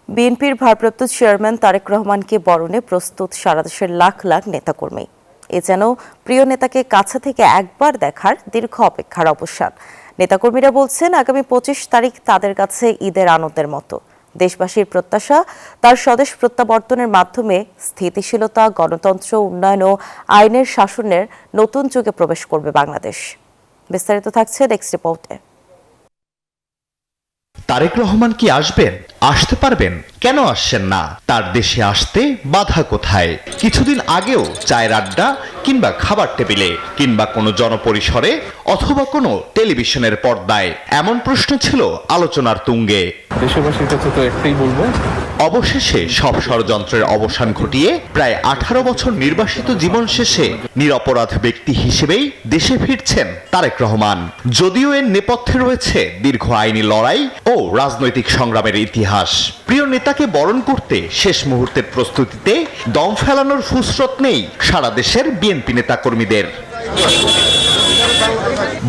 বিএনপির ভারপ্রাপ্ত চেয়ারম্যান তারেক রহমানকে বরণে প্রস্তুত সারা দেশের লাখ লাখ নেতাকর্মী। এ যেন প্রিয় নেতাকে কাছে থেকে একবার দেখার দীর্ঘ অপেক্ষার অবসান। নেতাকর্মীরা বলছেন, আগামী 25 তারিখ তাদের কাছে ঈদের আনন্দের মতো। দেশবাসীর প্রত্যাশা, তার স্বদেশ প্রত্যাবর্তনের মাধ্যমে স্থিতিশীলতা, গণতন্ত্র, উন্নয়ন ও আইনের শাসনের নতুন যুগে প্রবেশ করবে বাংলাদেশ। বিস্তারিত থাকছে নেক্সট রিপোর্টে। তারেক রহমান কি আসবেন? আসতে পারবেন? কেন আসছেন না? তার দেশে আসতে বাধা কোথায়? কিছুদিন আগেও চায়ের আড্ডা কিংবা খাবার টেবিলে কিংবা কোনো জনপরিসরে অথবা কোনো টেলিভিশনের পর্দায় এমন প্রশ্ন ছিল আলোচনার তুঙ্গে। দেশবাসীর কাছে তো একটাই বলবো, অবশেষে সব ষড়যন্ত্রের অবসান ঘটিয়ে প্রায় 18 বছর নির্বাসিত জীবন শেষে নিরপরাধ ব্যক্তি হিসেবেই দেশে ফিরছেন তারেক রহমান। যদিও এর নেপথ্যে রয়েছে দীর্ঘ আইনি লড়াই ও রাজনৈতিক সংগ্রামের ইতিহাস। প্রিয় নেতাকে বরণ করতে শেষ মুহূর্তের প্রস্তুতিতে দম ফেলানোর ফুসরত নেই সারা দেশের বিএনপি নেতাকর্মীদের।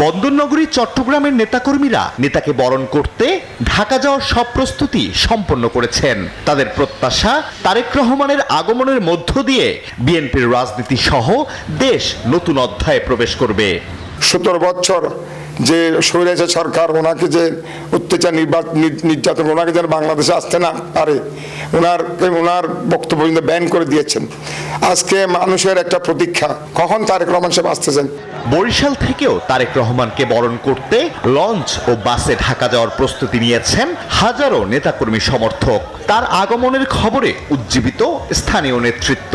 বন্দরনগরী চট্টগ্রামের নেতাকর্মীরা নেতাকে বরণ করতে ঢাকা যাওয়ার সব প্রস্তুতি সম্পন্ন করেছেন। তাদের প্রত্যাশা, তারেক রহমানের আগমনের মধ্য দিয়ে বিএনপির রাজনীতি সহ দেশ নতুন অধ্যায়ে প্রবেশ করবে। 17 বছর যে স্বৈরাচার সরকার ওনাকে যে অত্যাচার নির্যাতন, ওনাকে যেন বাংলাদেশে আসতে না পারে, ওনার বক্তব্য ব্যান করে দিয়েছেন। আজকে মানুষের একটা প্রতীক্ষা, কখন তারেক রহমান সাহেব আসতেছেন। বরিশাল থেকেও তারেক রহমানকে বরণ করতে লঞ্চ ও বাসে ঢাকা যাওয়ার প্রস্তুতি নিয়েছেন হাজারো নেতাকর্মী সমর্থক। তার আগমনের খবরে উজ্জীবিত স্থানীয় নেতৃত্ব।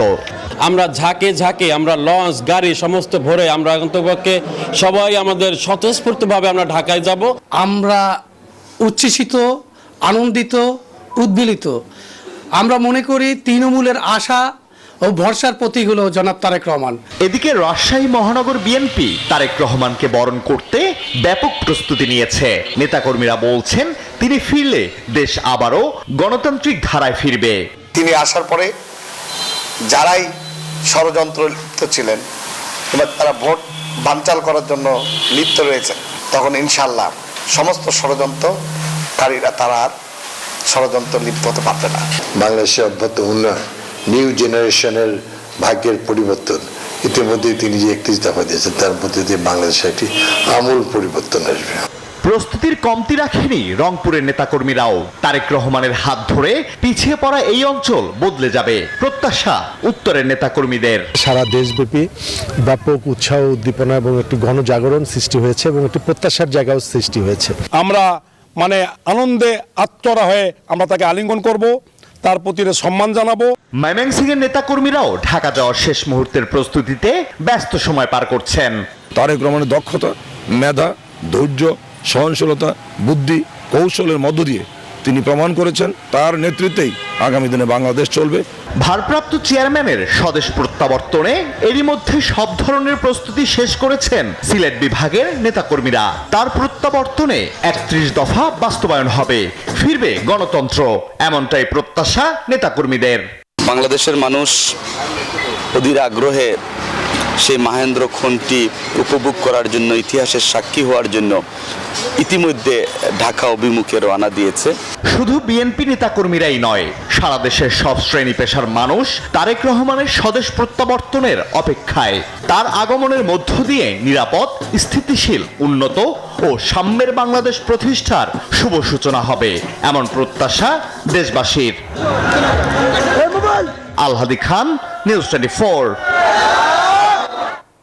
আমরা ঝাঁকে ঝাঁকে, আমরা লঞ্চ গাড়ি সমস্ত ভরে আমরা অন্তপক্ষে সবাই আমাদের স্বতঃস্ফূর্তভাবে আমরা ঢাকায় যাব। আমরা উচ্ছ্বসিত, আনন্দিত, উদ্বেলিত। আমরা মনে করি তৃণমূলের আশা ও ভরসার প্রতীক হলো জনাব তারেক রহমান। এদিকে রাজশাহী মহানগর বিএনপি তারেক রহমানকে বরণ করতে ব্যাপক প্রস্তুতি নিয়েছে। নেতাকর্মীরা বলছেন, তিনি ফিরলে দেশ আবারও গণতান্ত্রিক ধারায় ফিরবে। তিনি আসার পরে যারাই ষড়যন্ত্র লিপ্ত ছিলেন এবার তারা ভোট বানচাল করার জন্য লিপ্ত রয়েছে, তখন ইনশাল্লাহ সমস্ত ষড়যন্ত্রকারীরা তারা আর ষড়যন্ত্র লিপ্ত হতে পারবে না। বাংলাদেশের অভ্যন্তর উন্নয়ন, নিউ জেনারেশনের ভাগ্যের পরিবর্তন, ইতিমধ্যে তিনি যে 31 দফা দিয়েছেন তার মধ্যে দিয়ে বাংলাদেশে একটি আমূল পরিবর্তন আসবে। প্রস্তুতির কমতি রাখেনি রংপুরের নেতাকর্মীরাও। তারেক রহমানের হাত ধরে পিছিয়ে পড়া এই অঞ্চল বদলে যাবে, প্রত্যাশা উত্তরের নেতাকর্মীদের। সারা দেশব্যাপী ব্যাপক উৎসাহ, উদ্দীপনা এবং একটি গণজাগরণ সৃষ্টি হয়েছে এবং একটি প্রত্যাশার জায়গাও সৃষ্টি হয়েছে। আমরা আনন্দে আত্মরা হয়ে আমরা তাকে আলিঙ্গন করব, তার প্রতি সম্মান জানাবো। ময়মনসিংহের নেতাকর্মীরাও ঢাকা যাওয়ার শেষ মুহূর্তের প্রস্তুতিতে ব্যস্ত সময় পার করছেন। তারেক রহমানের দক্ষতা, মেধা, ধৈর্য, সহনশীলতা, বুদ্ধি, কৌশলের মধ্য দিয়ে তিনি প্রমাণ করেছেন তার নেতৃত্বেই আগামী দিনে বাংলাদেশ চলবে। ভারপ্রাপ্ত চেয়ারম্যানের স্বদেশ প্রত্যাবর্তনে এরই মধ্যে সব ধরনের প্রস্তুতি শেষ করেছেন সিলেট বিভাগের নেতাকর্মীরা। তার প্রত্যাবর্তনে 31 দফা বাস্তবায়ন হবে, ফিরবে গণতন্ত্র, এমনটাই প্রত্যাশা নেতাকর্মীদের। বাংলাদেশের মানুষ অধীর আগ্রহে সেই মাহেন্দ্র খনটি উপভোগ করার জন্য, ইতিহাসের সাক্ষী হওয়ার জন্য ইতিমধ্যে ঢাকা অভিমুখে রওনা দিয়েছে। শুধু বিএনপি নেতাকর্মীরাই নয়, সারা দেশের সব শ্রেণী পেশার মানুষ তারেক রহমানের স্বদেশ প্রত্যাবর্তনের অপেক্ষায়। তার আগমনের মধ্য দিয়ে নিরাপদ, স্থিতিশীল, উন্নত ও সাম্যের বাংলাদেশ প্রতিষ্ঠার শুভ সূচনা হবে, এমন প্রত্যাশা দেশবাসীর। আলহাদি খান, নিউজ 24।